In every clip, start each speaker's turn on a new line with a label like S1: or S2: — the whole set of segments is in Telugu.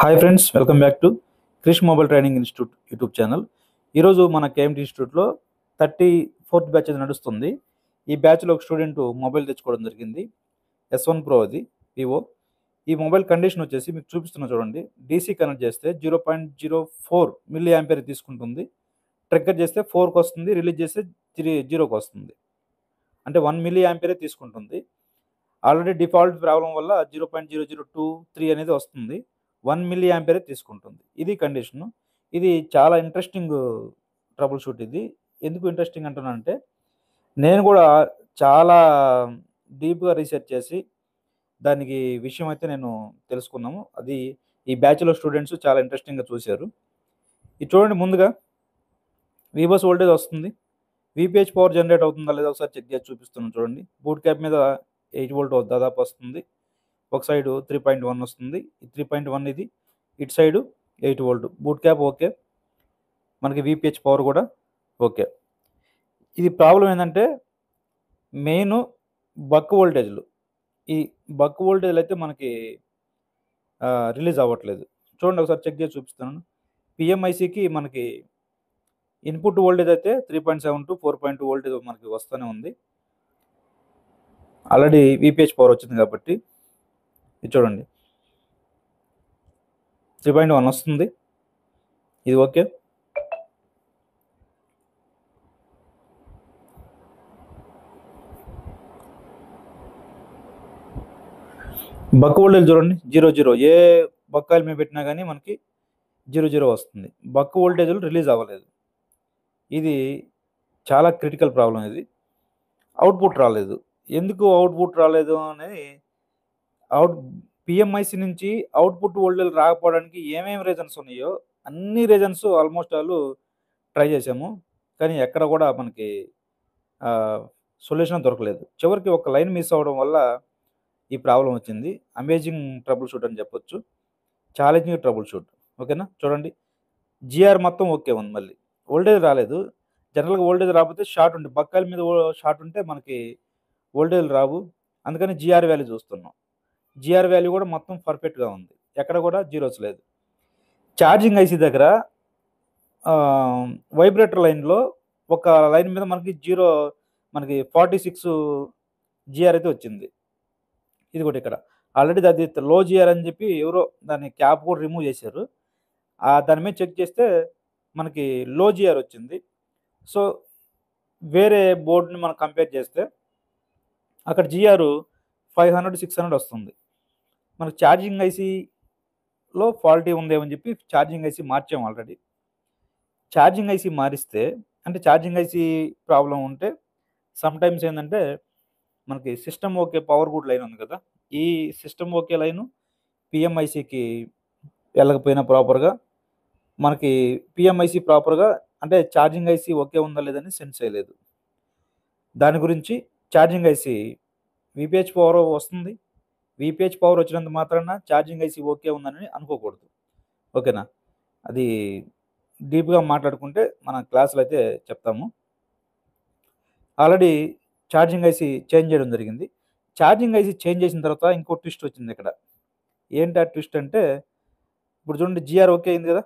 S1: Hi friends, welcome back to Krish mobile training institute YouTube channel. ఈరోజు మన కేఎంటి ఇన్స్టిట్యూట్లో 34th బ్యాచ్ అది నడుస్తుంది. ఈ బ్యాచ్లో ఒక స్టూడెంట్ మొబైల్ తెచ్చుకోవడం జరిగింది. S1 Pro అది వివో. ఈ మొబైల్ కండిషన్ వచ్చేసి మీకు చూపిస్తున్నా చూడండి. డీసీ కనెక్ట్ చేస్తే 0.04 మిల్లీ యాంపియర్ తీసుకుంటుంది. ట్రిగ్గర్ చేస్తే 4కి వస్తుంది, రిలీజ్ చేస్తే 0కి వస్తుంది. అంటే 1 మిల్లీ యాంపియరే తీసుకుంటుంది. ఆల్రెడీ డిఫాల్ట్ ప్రాబ్లం వల్ల 0.0023 అనేది వస్తుంది. 1 మిల్లీ యాంపియరే తీసుకుంటుంది. ఇది కండిషను. ఇది చాలా ఇంట్రెస్టింగ్ ట్రబుల్ షూట్ ఇది. ఎందుకు ఇంట్రెస్టింగ్ అంటున్నానంటే, నేను కూడా చాలా డీప్‌గా రీసెర్చ్ చేసి దానికి విషయం అయితే నేను తెలుసుకున్నాము. అది ఈ బ్యాచ్‌లో స్టూడెంట్స్ చాలా ఇంట్రెస్టింగ్‌గా చూసారు. ఇది చూడండి, ముందుగా వీబస్ వోల్టేజ్ వస్తుంది. వీపీహెచ్ పవర్ జనరేట్ అవుతుందా లేదా ఒకసారి చెక్ చేసి చూపిస్తున్నాను చూడండి. బూట్ క్యాప్ మీద 8 వోల్ట్ దాదాపు వస్తుంది. ఒక సైడు 3.1 వస్తుంది. 3.1 ఇది. ఇటు side 8 volt. Boot cap okay. మనకి వీపీహెచ్ పవర్ కూడా ఓకే. ఇది ప్రాబ్లం ఏంటంటే, మెయిన్ బక్ వోల్టేజ్లు. ఈ బక్ వోల్టేజ్లు అయితే మనకి రిలీజ్ అవ్వట్లేదు. చూడండి, ఒకసారి చెక్ చేసి చూపిస్తున్నాను. పిఎంఐసికి మనకి ఇన్పుట్ వోల్టేజ్ అయితే 3.7 to 4.2 వోల్టేజ్ మనకి వస్తూనే ఉంది. ఆల్రెడీ వీపీహెచ్ పవర్ వచ్చింది కాబట్టి ఇది చూడండి, 3.1 వస్తుంది. ఇది ఓకే. బక్ వోల్టేజ్ చూడండి, 0 ఏ బక్కాయిల మీద పెట్టినా కానీ మనకి 0 వస్తుంది. బక్ వోల్టేజ్లు రిలీజ్ అవ్వలేదు. ఇది చాలా క్రిటికల్ ప్రాబ్లం. ఇది అవుట్పుట్ రాలేదు. ఎందుకు అవుట్పుట్ రాలేదు అనేది, పిఎంఐసి నుంచి అవుట్పుట్ వోల్టేజ్ రాకపోవడానికి ఏమేమి రీజన్స్ ఉన్నాయో అన్ని రీజన్స్ ఆల్మోస్ట్ వాళ్ళు ట్రై చేసాము, కానీ ఎక్కడ కూడా మనకి సొల్యూషన్ దొరకలేదు. చివరికి ఒక లైన్ మిస్ అవ్వడం వల్ల ఈ ప్రాబ్లం వచ్చింది. అమేజింగ్ ట్రబుల్ షూట్ అని చెప్పొచ్చు. Challenging trouble shoot. ఓకేనా, చూడండి, జిఆర్ మొత్తం ఓకే ఉంది. మళ్ళీ వోల్టేజ్ రాలేదు. జనరల్గా వోల్టేజ్ రాకపోతే షార్ట్ ఉంటే, బక్కాయిల మీద షార్ట్ ఉంటే మనకి వోల్టేజ్ రావు. అందుకని జిఆర్ వాల్యూ చూస్తున్నాం. జిఆర్ వాల్యూ కూడా మొత్తం పర్ఫెక్ట్గా ఉంది. ఎక్కడ కూడా జీరోస్ లేదు. ఛార్జింగ్ ఐసీ దగ్గర వైబ్రేటర్ లైన్లో ఒక లైన్ మీద మనకి 46 జిఆర్ అయితే వచ్చింది. ఇది కూడా ఇక్కడ ఆల్రెడీ అది లో జిఆర్ అని చెప్పి ఎవరో దాని క్యాప్ కూడా రిమూవ్ చేశారు. దాని మీద చెక్ చేస్తే మనకి లో జిఆర్ వచ్చింది. సో వేరే బోర్డుని మనం కంపేర్ చేస్తే అక్కడ జిఆర్ 500, 600 వస్తుంది. మనకు ఛార్జింగ్ ఐసీలో ఫాల్టీ ఉందేమని చెప్పి ఛార్జింగ్ ఐసీ మార్చాము ఆల్రెడీ. ఛార్జింగ్ ఐసీ మారిస్తే, అంటే ఛార్జింగ్ ఐసీ ప్రాబ్లం ఉంటే సమ్టైమ్స్ ఏంటంటే, మనకి system okay power good line ఉంది కదా, ఈ సిస్టమ్ ఓకే లైను పిఎంఐసికి వెళ్ళకపోయినా ప్రాపర్గా, మనకి పిఎంఐసి ప్రాపర్గా అంటే ఛార్జింగ్ ఐసీ ఓకే ఉందా లేదని సెన్స్ చేయలేదు. దాని గురించి ఛార్జింగ్ ఐసీ వీపీహెచ్ పవర్ వస్తుంది. వీపీహెచ్ పవర్ వచ్చినంత మాత్రాన ఛార్జింగ్ ఐసీ ఓకే ఉందని అనుకోకూడదు. ఓకేనా, అది డీప్గా మాట్లాడుకుంటే మన క్లాసులో అయితే చెప్తాము. ఆల్రెడీ ఛార్జింగ్ ఐసీ చేంజ్ చేయడం జరిగింది. ఛార్జింగ్ ఐసీ చేంజ్ చేసిన తర్వాత ఇంకో ట్విస్ట్ వచ్చింది ఇక్కడ. ఏంటి ఆ ట్విస్ట్ అంటే, ఇప్పుడు చూడండి, జిఆర్ ఓకే అయింది కదా,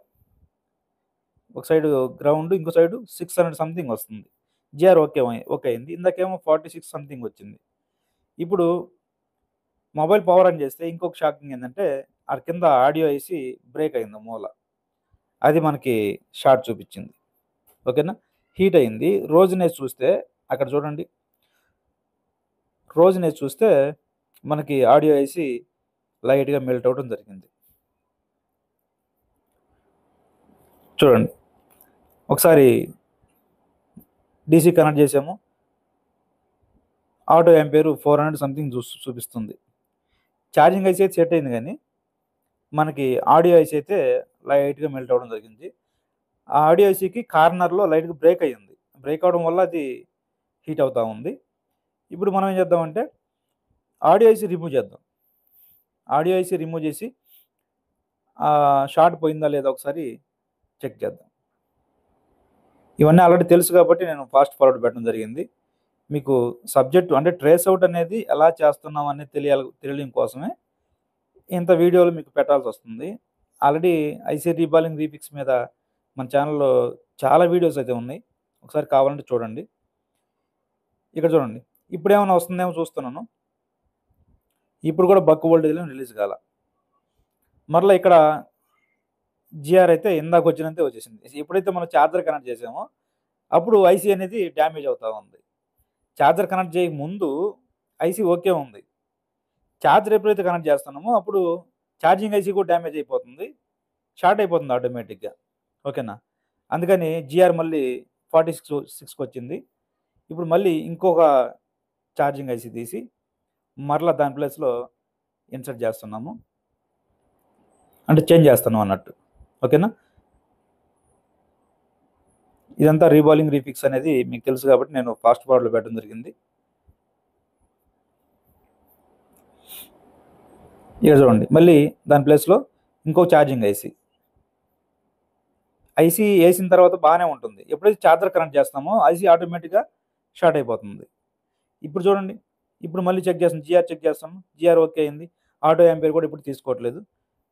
S1: ఒక సైడు గ్రౌండ్, ఇంకో సైడు 600 సంథింగ్ వస్తుంది. జిఆర్ ఓకే అయింది. ఇందాకేమో 46 సంథింగ్ వచ్చింది. ఇప్పుడు మొబైల్ పవర్ ఆన్ చేస్తే ఇంకొక షాకింగ్ ఏంటంటే, ఆ కింద ఆడియో ఐసీ బ్రేక్ అయింది మూల. అది మనకి షార్ట్ చూపించింది. ఓకేనా, హీట్ అయింది. రోజునేసి చూస్తే అక్కడ చూడండి, రోజునేసి చూస్తే మనకి ఆడియో ఐసీ లైట్గా మెల్ట్ అవడం జరిగింది. చూడండి, ఒకసారి డీసీ కనెక్ట్ చేసాము. ఆటో యాంపేరు 400 సంథింగ్ చూపిస్తుంది. ఛార్జింగ్ ఐసీ అయితే సెట్ అయింది, కానీ మనకి ఆడియో ఐసీ అయితే లైట్గా మెల్ట్ అవ్వడం జరిగింది. ఆ ఆడియో ఐసీకి కార్నర్లో లైట్గా బ్రేక్ అయ్యింది. బ్రేక్ అవడం వల్ల అది హీట్ అవుతూ ఉంది. ఇప్పుడు మనం ఏం చేద్దామంటే, ఆడియో ఐసీ రిమూవ్ చేద్దాం. ఆడియో ఐసీ రిమూవ్ చేసి షార్ట్ పోయిందా లేదా ఒకసారి చెక్ చేద్దాం. ఇవన్నీ ఆల్రెడీ తెలుసు కాబట్టి నేను ఫాస్ట్ ఫార్వర్డ్ పెట్టడం జరిగింది. మీకు సబ్జెక్టు అంటే ట్రేస్ అవుట్ అనేది ఎలా చేస్తున్నాం అనేది తెలియడం కోసమే ఇంత వీడియోలు మీకు పెట్టాల్సి వస్తుంది. ఆల్రెడీ ఐసీ రీబాలింగ్ రీఫిక్స్ మీద మన ఛానల్లో చాలా వీడియోస్ అయితే ఉన్నాయి, ఒకసారి కావాలంటే చూడండి. ఇక్కడ చూడండి, ఇప్పుడు ఏమైనా వస్తుందేమో చూస్తున్నాను. ఇప్పుడు కూడా బక్ వోల్టేజ్ రిలీజ్ కాల. మరలా ఇక్కడ జిఆర్ అయితే ఇందాక వచ్చినంతే వచ్చేసింది. ఎప్పుడైతే మనం ఛార్జర్ కనెక్ట్ చేసామో అప్పుడు ఐసీ అనేది డ్యామేజ్ అవుతూ ఉంది. ఛార్జర్ కనెక్ట్ చేయక ముందు ఐసీ ఓకే ఉంది. ఛార్జర్ ఎప్పుడైతే కనెక్ట్ చేస్తున్నామో అప్పుడు ఛార్జింగ్ ఐసీ కూడా డ్యామేజ్ అయిపోతుంది, షార్ట్ అయిపోతుంది ఆటోమేటిక్గా. ఓకేనా? అందుకని జిఆర్ మళ్ళీ 46కి వచ్చింది. ఇప్పుడు మళ్ళీ ఇంకొక ఛార్జింగ్ ఐసీ తీసి మరలా దాని ప్లేస్లో ఇన్సర్ట్ చేస్తున్నాము, అంటే చేంజ్ చేస్తున్నాం అన్నట్టు. ఓకేనా? ఇదంతా రీబాలింగ్ రీఫిక్స్ అనేది మీకు తెలుసు కాబట్టి నేను ఫాస్ట్ ఫార్వర్డ్లో పెట్టడం జరిగింది. ఇక్కడ చూడండి, మళ్ళీ దాని ప్లేస్లో ఇంకో ఛార్జింగ్ ఐసీ వేసిన తర్వాత బాగానే ఉంటుంది. ఎప్పుడైతే ఛార్జర్ కనెక్ట్ చేస్తామో ఐసీ ఆటోమేటిక్గా షార్ట్ అయిపోతుంది. ఇప్పుడు చూడండి, ఇప్పుడు మళ్ళీ చెక్ చేస్తాం, జిఆర్ చెక్ చేస్తాము, జిఆర్ ఓకే అయింది. ఆటో యాంపేర్ కూడా ఇప్పుడు తీసుకోవట్లేదు.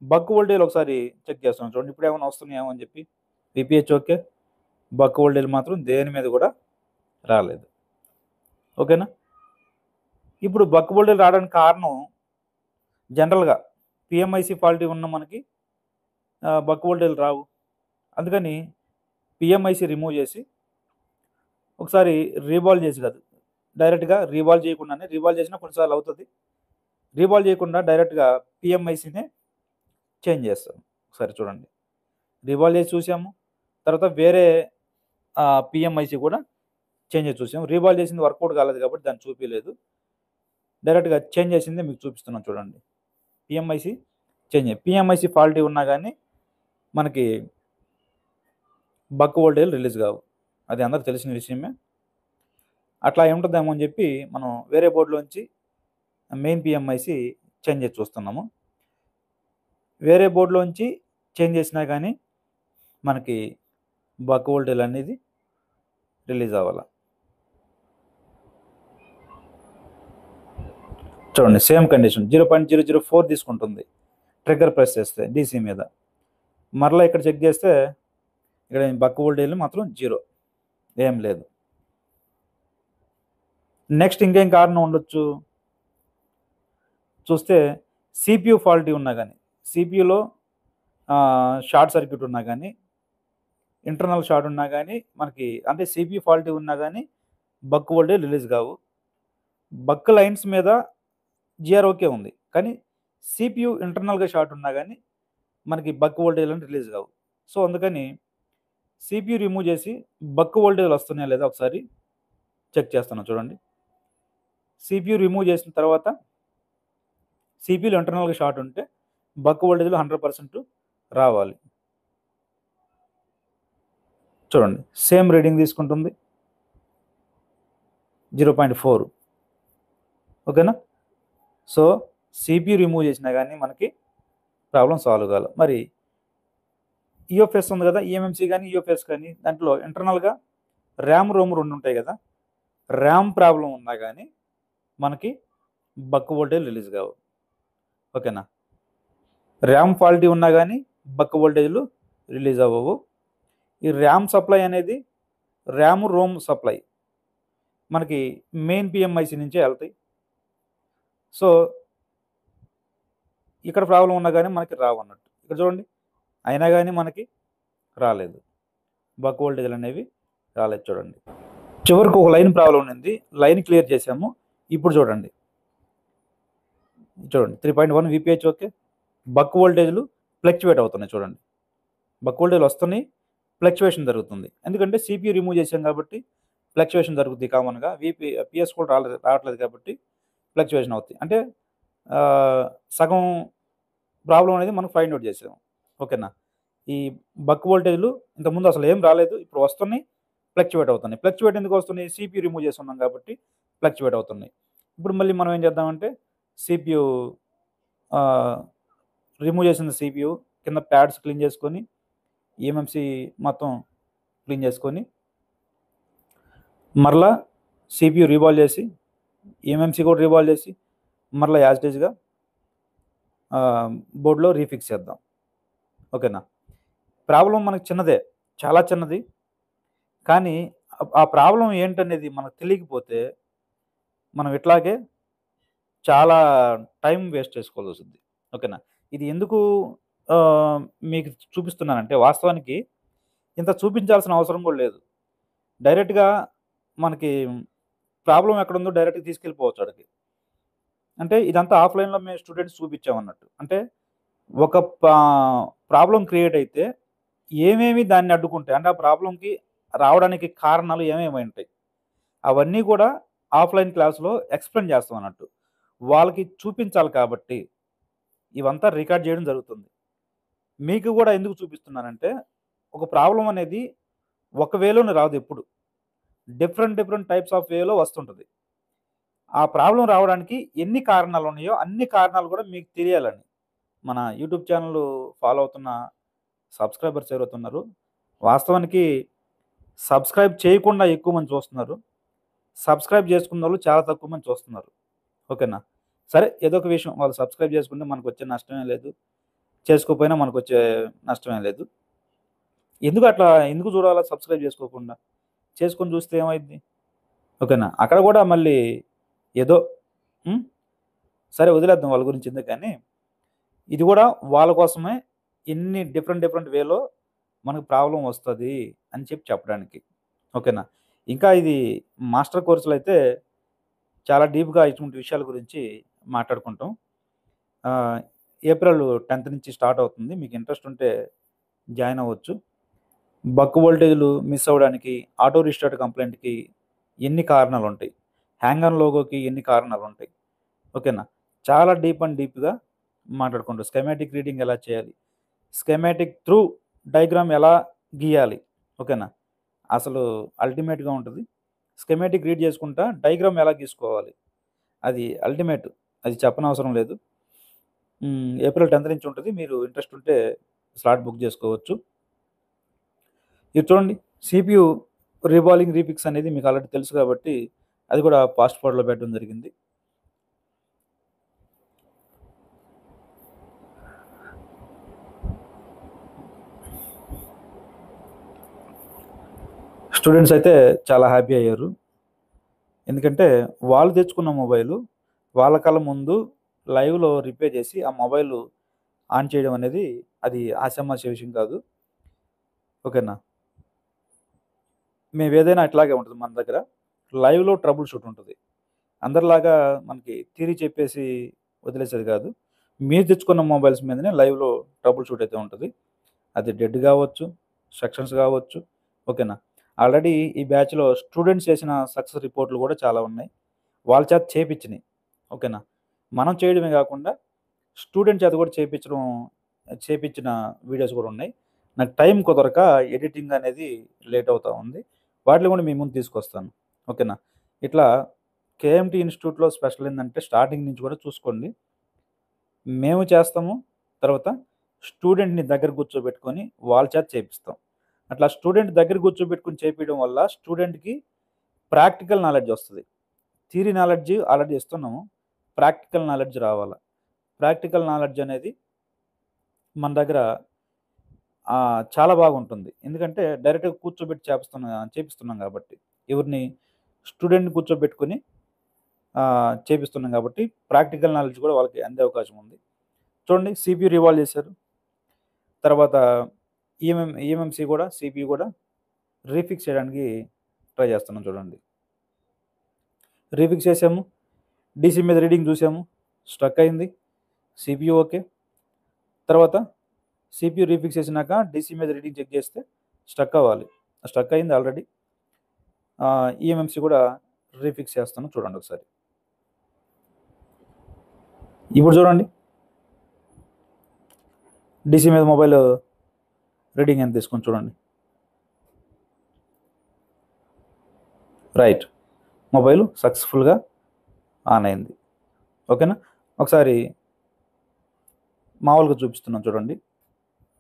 S1: బక్ వోల్టేజ్ ఒకసారి చెక్ చేస్తాం చూడండి, ఇప్పుడు ఏమైనా వస్తున్నాయేమో అని చెప్పి. విపిహెచ్ ఓకే, బక్ వోల్టేజ్ మాత్రం దేని మీద కూడా రాలేదు. ఓకేనా? ఇప్పుడు బక్ వోల్టేజ్ రావడానికి కారణం జనరల్గా పిఎంఐసి ఫాల్టీ ఉన్న మనకి బక్ వోల్టేజ్ రావు. అందుకని పిఎంఐసి రిమూవ్ చేసి ఒకసారి రీబాల్ చేసి కాదు, డైరెక్ట్గా రీబాల్ చేయకుండానే, రీబాల్ చేసినా కొన్నిసార్లు అవుతుంది, రీబాల్ చేయకుండా డైరెక్ట్గా పిఎంఐసినే చేంజ్ చేస్తాం. ఒకసారి చూడండి, రీబాల్ చేసి చూసాము, తర్వాత వేరే పిఎంఐసి కూడా చేంజ్ చేసి చూసాము. రీబాల్ చేసింది వర్కౌట్ కాలేదు కాబట్టి దాన్ని చూపించలేదు, డైరెక్ట్గా చేంజ్ చేసింది మీకు చూపిస్తున్నాం చూడండి. పిఎంఐసి చేంజ్, పిఎంఐసి ఫాల్టీ ఉన్నా కానీ మనకి బక్ వోల్టేజ్ రిలీజ్ కావు, అది అందరికి తెలిసిన విషయమే. అట్లా ఏముంటుందేమో అని చెప్పి మనం వేరే బోర్డులోంచి మెయిన్ పిఎంఐసి చేంజ్ చేసి చూస్తున్నాము. వేరే బోర్డులోంచి చేంజ్ చేసినా కానీ మనకి బక్ వోల్టేజ్ అనేది రిలీజ్ అవ్వాలి. చూడండి, సేమ్ కండిషన్ 0.004 తీసుకుంటుంది ట్రిగ్గర్ ప్రెస్ చేస్తే డీసీ మీద. మరలా ఇక్కడ చెక్ చేస్తే ఇక్కడ బక్ వోల్టేజ్ మాత్రం 0, ఏం లేదు. నెక్స్ట్ ఇంకేం కారణం ఉండొచ్చు చూస్తే, సిపియు ఫాల్టీ ఉన్నా కానీ, సిపియులో షార్ట్ సర్క్యూట్ ఉన్నా కానీ, ఇంటర్నల్ షార్ట్ ఉన్నా కానీ మనకి, అంటే సిపియు ఫాల్టీ ఉన్నా కానీ బక్ వోల్టేజ్ రిలీజ్ కావు. బక్ లైన్స్ మీద జిఆర్ ఓకే ఉంది, కానీ సిపియు ఇంటర్నల్గా షార్ట్ ఉన్నా కానీ మనకి బక్ వోల్టేజ్ అని రిలీజ్ కావు. సో అందుకని సిపియు రిమూవ్ చేసి బక్ వోల్టేజ్లు వస్తున్నాయా లేదా ఒకసారి చెక్ చేస్తున్నాం చూడండి. సిపియు రిమూవ్ చేసిన తర్వాత సిపియులు ఇంటర్నల్గా షార్ట్ ఉంటే బక్ వోల్టేజ్లు 100% రావాలి. చూడండి, సేమ్ రీడింగ్ తీసుకుంటుంది 0.4. ఓకేనా? సో సిపియు రిమూవ్ చేసినా కానీ మనకి ప్రాబ్లం సాల్వ్ కావాలి. మరి ఈఎఫ్ఎస్ ఉంది కదా, ఈఎంఎంసీ కానీ ఈఎఫ్ఎస్ కానీ, దాంట్లో ఇంటర్నల్గా ర్యామ్ రోమ్ 2 ఉంటాయి కదా, ర్యామ్ ప్రాబ్లం ఉన్నా కానీ మనకి బక్ వోల్టేజ్ రిలీజ్ కావు. ఓకేనా? ర్యామ్ ఫాల్టీ ఉన్నా కానీ బక్ వోల్టేజ్లు రిలీజ్ అవ్వవు. ఈ ర్యామ్ సప్లై అనేది ర్యామ్ రోమ్ సప్లై మనకి మెయిన్ పిఎంఐసి నుంచే వెళ్తాయి. సో ఇక్కడ ప్రాబ్లం ఉన్నా కానీ మనకి రావు అన్నట్టు. ఇక్కడ చూడండి, అయినా కానీ మనకి రాలేదు, బక్ వోల్టేజ్లు అనేవి రాలేదు. చూడండి, చివరికి ఒక లైన్ ప్రాబ్లం ఉంది, లైన్ క్లియర్ చేసాము. ఇప్పుడు చూడండి 3.1 విపిహెచ్ ఓకే, బక్ వోల్టేజ్లు ఫ్లక్చువేట్ అవుతున్నాయి. చూడండి, బక్ వోల్టేజ్లు వస్తున్నాయి, ఫ్లక్చువేషన్ జరుగుతుంది. ఎందుకంటే సిపియు రిమూవ్ చేసాం కాబట్టి ఫ్లక్చువేషన్ జరుగుతుంది కామన్గా. పిఎస్ కూడా రావట్లేదు కాబట్టి ఫ్లక్చువేషన్ అవుతుంది. అంటే సగం ప్రాబ్లం అనేది మనం ఫైండ్ అవుట్ చేసాము. ఓకేనా? ఈ బక్ వోల్టేజ్లు ఇంతకుముందు అసలు ఏం రాలేదు, ఇప్పుడు వస్తున్నాయి, ఫ్లక్చువేట్ అవుతున్నాయి. ఫ్లక్చువేట్ ఎందుకు వస్తున్నాయి? సిపియు రిమూవ్ చేస్తున్నాం కాబట్టి ఫ్లక్చువేట్ అవుతున్నాయి. ఇప్పుడు మళ్ళీ మనం ఏం చేద్దామంటే, సిపియు రిమూవ్ చేసిన సిపియు కింద ప్యాడ్స్ క్లీన్ చేసుకొని, ఈఎంఎంసి మొత్తం క్లీన్ చేసుకొని, మరలా సిపియు రీబాల్ చేసి, ఈఎంఎంసి కూడా రీబాల్ చేసి, మరలా యాజ్ ఇట్ ఈజ్గా బోర్డులో రీఫిక్స్ చేద్దాం. ఓకేనా. ప్రాబ్లం మనకు చిన్నదే, చాలా చిన్నది. కానీ ఆ ప్రాబ్లమ్ ఏంటనేది మనకు తెలియకపోతే మనం ఇట్లాగే చాలా టైం వేస్ట్ చేసుకోవాల్సొస్తది. ఓకేనా. ఇది ఎందుకు మీకు చూపిస్తున్నానంటే వాస్తవానికి ఇంత చూపించాల్సిన అవసరం కూడా లేదు. డైరెక్ట్‌గా మనకి ప్రాబ్లమ్ ఎక్కడుందో డైరెక్ట్‌గా తీసుకెళ్ళిపోవచ్చు ఆడికి. అంటే ఇదంతా ఆఫ్‌లైన్‌లో మేము స్టూడెంట్స్ చూపించామన్నట్టు. అంటే ఒక ప్రాబ్లమ్ క్రియేట్ అయితే ఏమేమి దాన్ని అడ్డుకుంటాయి? అంటే ఆ ప్రాబ్లమ్‌కి రావడానికి కారణాలు ఏమేమి ఉంటాయి? అవన్నీ కూడా ఆఫ్‌లైన్ క్లాస్‌లో ఎక్స్‌ప్లెయిన్ చేస్తామన్నట్టు. వాళ్ళకి చూపించాలి కాబట్టి ఇవంతా రికార్డ్ చేయడం జరుగుతుంది. మీకు గూడా ఎందుకు చూపిస్తున్నానంటే, ఒక ప్రాబ్లమ్ అనేది ఒక వేలోనే రాదెప్పుడు. డిఫరెంట్ టైప్స్ ఆఫ్ వేలో వస్తుంటది. ఆ ప్రాబ్లమ్ రావడానికి ఎన్ని కారణాలున్నాయో, అన్ని కారణాలు గూడా మీకు తెలియాలని. మన యూట్యూబ్ ఛానెల్ ఫాలో అవుతున్న సబ్‌స్క్రైబర్స్ ఎవరైతే ఉన్నారో, వాస్తవానికి సబ్‌స్క్రైబ్ చేయకుండా ఎక్కువ మంది చూస్తున్నారు. సబ్‌స్క్రైబ్ చేసుకున్నోళ్ళు చాలా తక్కువ మంది చూస్తున్నారు. ఓకేనా. సరే ఏదో ఒక విషయం వాళ్ళు సబ్‌స్క్రైబ్ చేసుకుంటే మనకొచ్చే నష్టమేం లేదు. చేసుకోకపోయినా మనకొచ్చే నష్టమేం లేదు. ఎందుకు చూడాలా సబ్‌స్క్రైబ్ చేసుకోకుండా? చేసుకొని చూస్తే ఏమైద్ది? ఓకేనా. అక్కడ గూడా మళ్ళీ ఏదో హ్మ్. సరే వదిలేద్దాం వాళ్ళ గురించి ఎందుకు గాని, ఇది గూడా వాళ్ళ కోసమే ఇన్ని డిఫరెంట్ వేలో మనకు ప్రాబ్లమ్ వస్తది అని చెప్పడానికి. ఓకేనా. ఇంకా ఇది మాస్టర్ కోర్సులో అయితే చాలా డీప్‌గా ఇటువంటి విషయాల గురించి మాట్లాడుకుంటాం. ఆహ్, ఏప్రిల్ 10థ్ నుంచి స్టార్ట్ అవుతుంది. మీకు ఇంట్రెస్ట్ ఉంటే జాయిన్ అవ్వచ్చు. బక్ వోల్టేజ్‌లు మిస్ అవ్వడానికి, ఆటో రీస్టార్ట్ కంప్లెయింట్‌కి ఎన్ని కారణాలుంటాయి? హ్యాంగ్ ఆన్ లోగోకి ఎన్ని కారణాలుంటాయి? ఓకేనా. చాలా డీప్‌గా మాట్లాడుకుంటాం. స్కెమాటిక్ రీడింగ్ ఎలా చేయాలి? స్కెమాటిక్ త్రూ డయాగ్రామ్ ఎలా గీయాలి? ఓకేనా. అసలు అల్టిమేట్‌గా ఉంటది. స్కెమాటిక్ రీడ్ చేసుకుంటా డయాగ్రామ్ ఎలా గీసుకోవాలి? అది అల్టిమేట్. అది చెప్పనవసరం లేదు. ఏప్రిల్ 10థ్ నుంచి ఉంటది. మీరు ఇంట్రెస్ట్ ఉంటే స్లాట్ బుక్ చేసుకోవచ్చు. ఇది చూడండి. సీపీయూ రీబాలింగ్ రీపిక్స్ అనేది మీకు ఆల్రెడీ తెలుసు కాబట్టి, అది కూడా ఫాస్ట్ ఫార్వర్డ్‌లో పెట్టడం జరిగింది. స్టూడెంట్స్ అయితే చాలా హ్యాపీ అయ్యారు. ఎందుకంటే వాళ్ళు తెచ్చుకున్న మొబైలు వాళ్ళ కళ్ళ ముందు లైవ్‌లో రిపేర్ చేసి ఆ మొబైలు ఆన్ చేయడం అనేది అది ఆషామాషీ విషయం కాదు. ఓకేనా. మేమేదైనా ఇట్లాగే ఉంటది మన దగ్గర. లైవ్‌లో ట్రబుల్ షూట్ ఉంటది. అందరిలాగా మనకి థియరీ చెప్పేసి వదిలేసేది కాదు. మీరు తెచ్చుకున్న మొబైల్స్ మీదనే లైవ్‌లో ట్రబుల్ షూట్ అయితే ఉంటది. అది డెడ్ కావచ్చు, సెక్షన్స్ కావచ్చు. ఓకేనా. ఆల్రెడీ ఈ బ్యాచ్‌లో స్టూడెంట్స్ చేసిన సక్సెస్ రిపోర్ట్‌లు కూడా చాలా ఉన్నాయి. వాళ్ళ చేత చేపిచ్చినియి. ఓకేనా. మనం చేయడమే కాకుండా స్టూడెంట్ చేత కూడా చేపిచ్చిన వీడియోస్ కూడా ఉన్నాయి. నాకు టైం కుదరక ఎడిటింగ్ అనేది లేట్ అవుతా ఉంది. వాటిని కూడా మీ ముందు తీసుకొస్తాను. ఓకేనా. ఇట్లా కేఎంటీ ఇన్‌స్టిట్యూట్‌లో స్పెషల్ ఏందంటే స్టార్టింగ్ నుంచి కూడా చూసుకోండి. మేము చేస్తాము. తర్వాత స్టూడెంట్‌ని దగ్గర కూర్చోబెట్టుకొని వాళ్ళ చేత చేపిస్తాం. అట్లా స్టూడెంట్ దగ్గర కూర్చోబెట్టుకొని చేపియడం వల్ల స్టూడెంట్‌కి ప్రాక్టికల్ నాలెడ్జ్ వస్తది. థియరీ నాలెడ్జ్ ఆల్రెడీ ఇస్తున్నాము. ప్రాక్టికల్ నాలెడ్జ్ రావాల. ప్రాక్టికల్ నాలెడ్జ్ అనేది మన దగ్గర చాలా బాగుంటుంది. ఎందుకంటే డైరెక్ట్‌గా కూర్చోబెట్టి చేపిస్తున్నాం కాబట్టి. ఎవరిని స్టూడెంట్‌ని కూర్చోబెట్టుకొని చేపిస్తున్నాం కాబట్టి ప్రాక్టికల్ నాలెడ్జ్ కూడా వాళ్ళకి అందే అవకాశం ఉంది. చూడండి సీపీయూ రివాల్వ్ చేశారు. తర్వాత ఈఎంఎంసీ కూడా సీపీయూ కూడా రీఫిక్స్ చేయడానికి ట్రై చేస్తున్నాం చూడండి. రీఫిక్స్ చేసాము. డీసీ మీద రీడింగ్ చూసాము. స్ట్రక్ అయింది. CPU okay. తర్వాత సీపీయూ రీఫిక్స్ చేసినాక డీసీ మీద రీడింగ్ చెక్ చేస్తే స్ట్రక్ అవ్వాలి. స్ట్రక్ అయింది ఆల్రెడీ. ఈఎంఎంసీ కూడా రీఫిక్స్ చేస్తాను చూడండి ఒకసారి. ఇప్పుడు చూడండి. డీసీ మీద మొబైల్ రీడింగ్ ఎంత తీసుకొని చూడండి. రైట్. మొబైల్ సక్సెస్‌ఫుల్‌గా ఆన్ అయింది. ఓకేనా. ఒకసారి మామూలుగా చూపిస్తున్నాను చూడండి.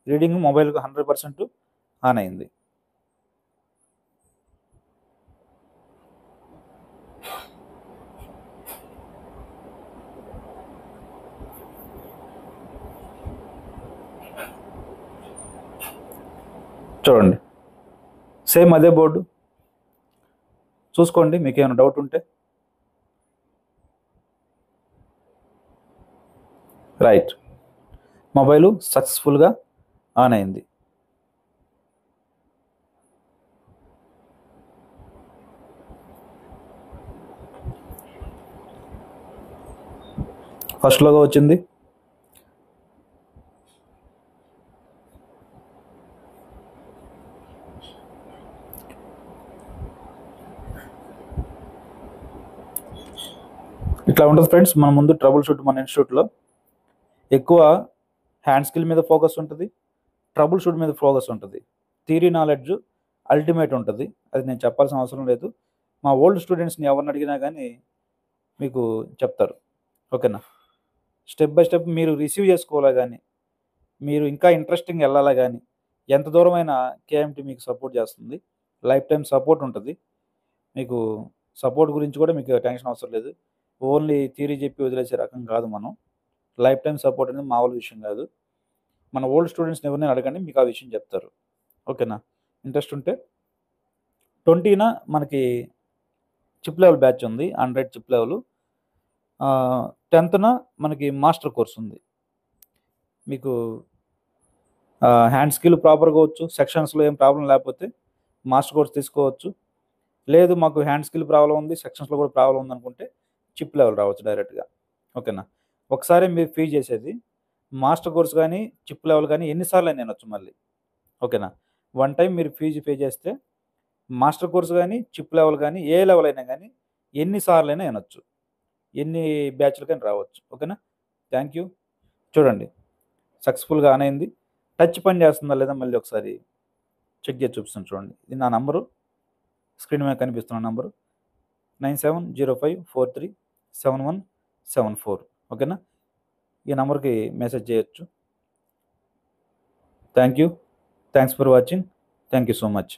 S1: రీడింగ్ మొబైల్‌కి 100% ఆన్ అయింది. చూడండి, సేమ్ అదే బోర్డు. చూసుకోండి, మీకు ఏమైనా డౌట్ ఉంటే. రైట్, మొబైలు సక్సెస్ఫుల్గా ఆన్ అయింది. ఫస్ట్లోగా వచ్చింది. ఇట్లా ఉంటుంది ఫ్రెండ్స్. మన ముందు ట్రబుల్ షూట్ మన ఇన్స్టిట్యూట్లో ఎక్కువ హ్యాండ్ స్కిల్ మీద ఫోకస్ ఉంటుంది, ట్రబుల్ షూట్ మీద ఫోకస్ ఉంటుంది. థియరీ నాలెడ్జ్ అల్టిమేట్ ఉంటుంది, అది నేను చెప్పాల్సిన అవసరం లేదు. మా ఓల్డ్ స్టూడెంట్స్ని ఎవరిని అడిగినా కానీ మీకు చెప్తారు. ఓకేనా? స్టెప్ బై స్టెప్ మీరు రిసీవ్ చేసుకోవాలా కానీ, మీరు ఇంకా ఇంట్రెస్టింగ్ వెళ్ళాలా కానీ, ఎంత దూరమైనా కేఎంటీ మీకు సపోర్ట్ చేస్తుంది. లైఫ్ టైం సపోర్ట్ ఉంటుంది. మీకు సపోర్ట్ గురించి కూడా మీకు టెన్షన్ అవసరం లేదు. ఓన్లీ థియరీ చెప్పి వదిలేసే రకం కాదు మనం. లైఫ్ టైం సపోర్ట్ అనేది మామూలు విషయం కాదు. మన ఓల్డ్ స్టూడెంట్స్ని ఎవరినైనా అడగండి, మీకు ఆ విషయం చెప్తారు. ఓకేనా? ఇంట్రెస్ట్ ఉంటే 20న మనకి చిప్ లెవెల్ బ్యాచ్ ఉంది, 100 చిప్ లెవెల్. 10న మనకి మాస్టర్ కోర్స్ ఉంది. మీకు హ్యాండ్ స్కిల్ ప్రాపర్గా వచ్చు, సెక్షన్స్లో ఏం ప్రాబ్లం లేకపోతే మాస్టర్ కోర్స్ తీసుకోవచ్చు. లేదు మాకు హ్యాండ్ స్కిల్ ప్రాబ్లం ఉంది, సెక్షన్స్లో కూడా ప్రాబ్లం ఉంది అనుకుంటే చిప్ లెవెల్ రావచ్చు డైరెక్ట్గా. ఓకేనా? ఒకసారి మీరు ఫీ చేసేది మాస్టర్ కోర్స్ కానీ చిప్ లెవెల్ కానీ ఎన్నిసార్లు అయినా వినొచ్చు మళ్ళీ. ఓకేనా? వన్ టైం మీరు ఫీజు పే చేస్తే మాస్టర్ కోర్స్ కానీ చిప్ లెవెల్ కానీ ఏ లెవెల్ అయినా కానీ ఎన్నిసార్లు అయినా వినొచ్చు, ఎన్ని బ్యాచ్లు కానీ రావచ్చు. ఓకేనా? Thank you. చూడండి, సక్సెస్ఫుల్గా ఆన్ అయింది. టచ్ పని చేస్తుందా లేదా మళ్ళీ ఒకసారి చెక్ చేసి చూపిస్తాను. చూడండి, ఇది నా నంబరు, స్క్రీన్ మీద కనిపిస్తున్న నంబరు 9705437174. ఓకేనా? ఈ నెంబర్కి మెసేజ్ చేయొచ్చు. Thank you. Thanks for watching. Thank you so much.